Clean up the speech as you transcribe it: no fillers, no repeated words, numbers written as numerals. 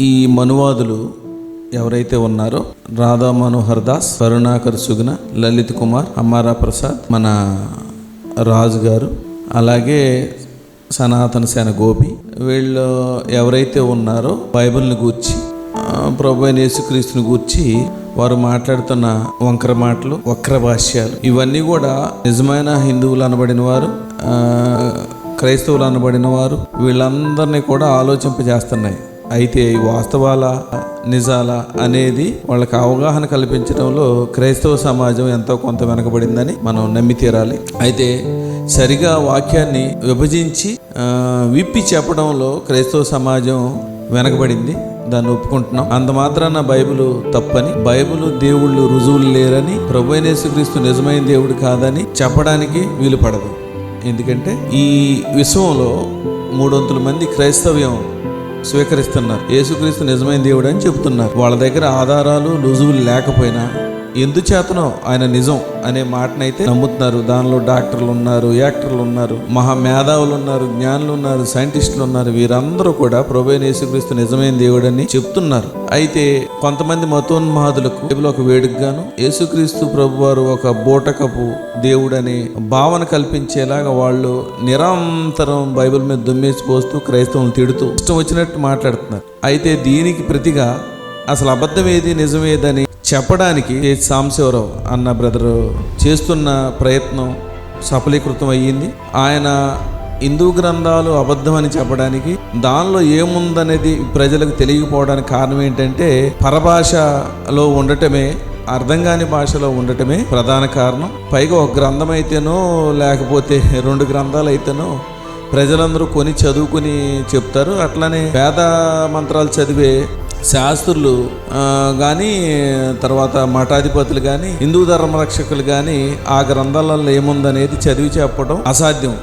ఈ మనువాదులు ఎవరైతే ఉన్నారో రాధా మనోహర్ దాస్, కరుణాకర్ సుగుణ, లలిత్ కుమార్, అమ్మారా ప్రసాద్, మన రాజు గారు, అలాగే సనాతన సేన గోపి, వీళ్ళు ఎవరైతే ఉన్నారో బైబిల్ని గూర్చి, ప్రభు అయిన యేసుక్రీస్తుని గూర్చి వారు మాట్లాడుతున్న వంకర మాటలు, వక్ర భాష్యాలు, ఇవన్నీ కూడా నిజమైన హిందువులు అనబడిన వారు, క్రైస్తవులు అనబడిన వారు, వీళ్ళందరినీ కూడా ఆలోచింపజేస్తున్నాయి. అయితే ఈ వాస్తవాల నిజాల అనేది వాళ్ళకి అవగాహన కల్పించడంలో క్రైస్తవ సమాజం ఎంతో కొంత వెనకబడిందని మనం నమ్మి తీరాలి. అయితే సరిగా వాక్యాన్ని విభజించి విప్పి చెప్పడంలో క్రైస్తవ సమాజం వెనకబడింది. దాన్ని ఒప్పుకుంటున్నాం. అంత మాత్రాన బైబిల్ తప్పని, బైబిల్ దేవుళ్ళు రుజువులు లేరని, ప్రభు అయిన యేసుక్రీస్తు నిజమైన దేవుడు కాదని చెప్పడానికి వీలు పడదు. ఎందుకంటే ఈ విశ్వంలో 300 మంది క్రైస్తవ్యం స్వీకరిస్తున్నారు, యేసుక్రీస్తు నిజమైన దేవుడు అని చెబుతున్నారు. వాళ్ళ దగ్గర ఆధారాలు రుజువులు లేకపోయినా ఎందుచేతనో ఆయన నిజం అనే మాటనైతే నమ్ముతున్నారు. దానిలో డాక్టర్లు ఉన్నారు, యాక్టర్లు ఉన్నారు, మహా మేధావులు ఉన్నారు, జ్ఞానులు ఉన్నారు, సైంటిస్టులు ఉన్నారు. వీరందరూ కూడా ప్రభు అయిన యేసుక్రీస్తు నిజమైన దేవుడని చెప్తున్నారు. అయితే కొంతమంది మతోన్మాదులకు బైబిల్ ఒక వేడుకగాను, యేసుక్రీస్తు ప్రభు వారు ఒక బూటకపు దేవుడని భావన కల్పించేలాగా వాళ్ళు నిరంతరం బైబిల్ మీద దుమ్మేసి పోస్తూ క్రైస్తవులను తిడుతూ ఇష్టం వచ్చినట్టు మాట్లాడుతున్నారు. అయితే దీనికి ప్రతిగా అసలు అబద్ధం ఏది నిజం ఏదని చెప్పడానికి సాంబశివరావు అన్న బ్రదరు చేస్తున్న ప్రయత్నం సఫలీకృతం అయ్యింది. ఆయన హిందూ గ్రంథాలు అబద్ధమని చెప్పడానికి, దానిలో ఏముందనేది ప్రజలకు తెలియకపోవడానికి కారణం ఏంటంటే పరభాషలో ఉండటమే, అర్థం కాని భాషలో ఉండటమే ప్రధాన కారణం. పైగా ఒక గ్రంథం అయితేనో లేకపోతే 2 గ్రంథాలు అయితేనో ప్రజలందరూ కొని చదువుకుని చెప్తారు. అట్లానే వేద మంత్రాలు చదివే శాస్త్రులు కానీ, తర్వాత మఠాధిపతులు కానీ, హిందూ ధర్మ రక్షకులు కానీ ఆ గ్రంథాలలో ఏముందనేది చదివి చెప్పడం అసాధ్యం.